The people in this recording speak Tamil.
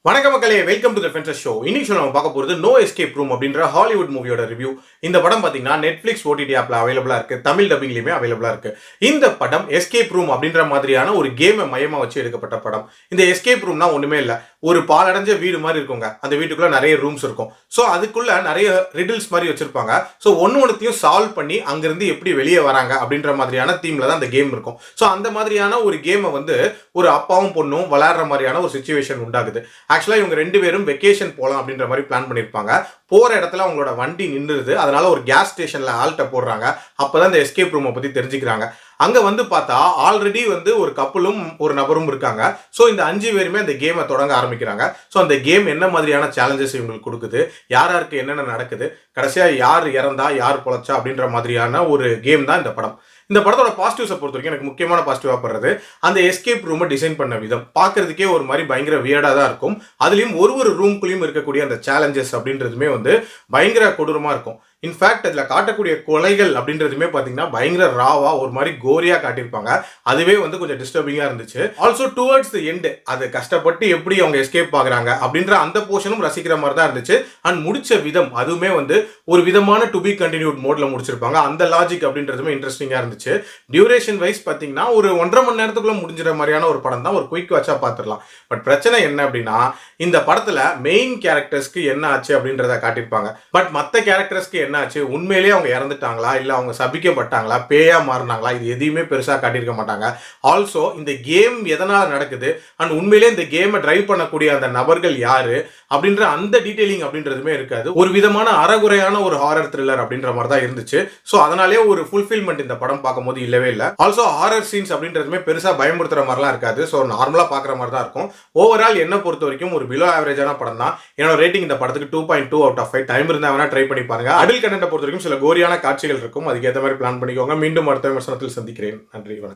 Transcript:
வணக்கம் மக்களே, welcome to the fences show. இன்னைக்கு நம்ம பார்க்க போகிறது நோ எஸ்கேப் ரூம் அப்படின்ற ஹாலிவுட் மூவியோட ரிவ்யூ. இந்த படம் பார்த்தீங்கன்னா நெட்ஃப்ளிக்ஸ் ஓடிடி ஆப்ல அவைலபிளா இருக்கு, தமிழ் டப்பிங்லையுமே அவைலபிளா இருக்கு. இந்த படம் எஸ்கேப் ரூம் அப்படின்ற மாதிரியான ஒரு கேமை மையமா வச்சு எடுக்கப்பட்ட படம். இந்த எஸ்கேப் ரூம்னா ஒண்ணுமே இல்லை, ஒரு பாலடைஞ்ச வீடு மாதிரி இருக்குங்க. அந்த வீட்டுக்குள்ள நிறைய ரூம்ஸ் இருக்கும். ஸோ அதுக்குள்ள நிறைய ரிடில்ஸ் மாதிரி வச்சிருப்பாங்க. ஸோ ஒன்னொன்னுத்தையும் சால்வ் பண்ணி அங்கிருந்து எப்படி வெளியே வராங்க அப்படின்ற மாதிரியான தீம்ல தான் அந்த கேம் இருக்கும். ஸோ அந்த மாதிரியான ஒரு கேமை வந்து ஒரு அப்பாவும் பொண்ணும் விளையாடுற மாதிரியான ஒரு சுச்சுவேஷன் உண்டாகுது. ஆக்சுவலா இவங்க ரெண்டு பேரும் வெக்கேஷன் போலாம் அப்படின்ற மாதிரி பிளான் பண்ணிருப்பாங்க. போற இடத்துல அவங்களோட வண்டி நின்றுது. அதனால ஒரு கேஸ் ஸ்டேஷன்ல ஆல்ட்ட போடுறாங்க. அப்பதான் இந்த எஸ்கேப் ரூமை பத்தி தெரிஞ்சுக்கிறாங்க. அங்க வந்து பார்த்தா ஆல்ரெடி வந்து ஒரு கப்பலும் ஒரு நபரும் இருக்காங்க. ஸோ இந்த 5 பேருமே அந்த கேமை தொடங்க ஆரம்பிக்கிறாங்க. ஸோ அந்த கேம் என்ன மாதிரியான சேலஞ்சஸ் இவங்களுக்கு கொடுக்குது, யார் யாருக்கு என்னென்ன நடக்குது, கடைசியா யார் இறந்தா யார் பொழைச்சா அப்படின்ற மாதிரியான ஒரு கேம் தான் இந்த படம். இந்த படத்தோட பாசிட்டிவ்ஸை பொறுத்த வரைக்கும் எனக்கு முக்கியமான பாசிட்டிவா படுறது அந்த எஸ்கேப் ரூமை டிசைன் பண்ண விதம். பார்க்கறதுக்கே ஒரு மாதிரி பயங்கர வியர்டா தான் இருக்கும். அதுலயும் ஒரு ரூம்குள்ளேயும் இருக்கக்கூடிய அந்த சேலஞ்சஸ் அப்படின்றதுமே வந்து பயங்கர கொடூரமா இருக்கும். இன்ஃபேக்ட் அதில் காட்டக்கூடிய கொலைகள் அப்படின்றதுமே பார்த்தீங்கன்னா பயங்கர ராவா ஒரு மாதிரி கோரியா காட்டியிருப்பாங்க. அதுவே வந்து கொஞ்சம் டிஸ்டர்பிங்காக இருந்துச்சு. ஆல்சோ டுவர்ட்ஸ் தி எண்டு அது கஷ்டப்பட்டு எப்படி அவங்க எஸ்கேப் ஆகுறாங்க அப்படின்ற அந்த போர்ஷனும் ரசிக்கிற மாதிரி தான் இருந்துச்சு. அண்ட் முடிச்ச விதம் அதுவுமே வந்து ஒரு விதமான டு பி கண்டினியூட் மோட்ல முடிச்சிருப்பாங்க. அந்த லாஜிக் அப்படின்றதுமே இன்ட்ரெஸ்டிங்காக இருந்துச்சு. டியூரேஷன் வைஸ் பார்த்தீங்கன்னா ஒரு 1.5 மணி நேரத்துக்குள்ள முடிஞ்சிற மாதிரியான ஒரு படம் தான், ஒரு குயிக் வாட்சா பார்த்துடலாம். பட் பிரச்சனை என்ன அப்படின்னா இந்த படத்துல மெயின் கேரக்டர்ஸ்க்கு என்ன ஆச்சு அப்படின்றத காட்டியிருப்பாங்க. பட் மற்ற கேரக்டர்ஸ்க்கு என்ன ஆச்சு, உண்மையிலேயே அவங்க இறந்துட்டாங்களா இல்ல அவங்க சபிக்கப்பட்டாங்களா பேயா மாறினாங்களா, இது எதையுமே பெருசா காட்டியிருக்க மாட்டாங்க. ஆல்சோ இந்த கேம் எதனால நடக்குது அண்ட் உண்மையிலேயே இந்த கேமை டிரைவ் பண்ணக்கூடிய அந்த நபர்கள் யாரு அப்படின்ற அந்த டீடைலிங் அப்படின்றதுமே இருக்காது. ஒரு விதமான அறகுறையான ஒரு ஹாரர் த்ரில்லர் அப்படின்ற மாதிரி தான் இருந்துச்சு. ஸோ அதனாலே ஒரு ஃபுல்ஃபில்மெண்ட் இந்த படம் பார்க்கும்போது இல்லவே இல்லை. ஆல்சோ ஹாரர் சீன்ஸ் அப்படின்றதுமே பெருசா பயமுறுத்துற மாதிரிலாம் இருக்காது. ஸோ நார்மலா பார்க்குற மாதிரி தான் இருக்கும். ஓவரால் என்ன பொறுத்த வரைக்கும் ஒரு பிலோ ஆவரேஜான படம் தான். என்னோட ரேட்டிங் இந்த படத்துக்கு 2.2 அவுட் ஆஃப் 5. டைம் இருந்தா வேணா ட்ரை பண்ணி பாருங்க. அடல் கண்டென்ட் பொறுத்த வரைக்கும் சில கோரியான காட்சிகள் இருக்கும், அதுக்கு ஏற்ற மாதிரி பிளான் பண்ணிக்கோங்க. மீண்டும் அடுத்த விமர்சனத்தில் சந்திக்கிறேன். நன்றி, வணக்கம்.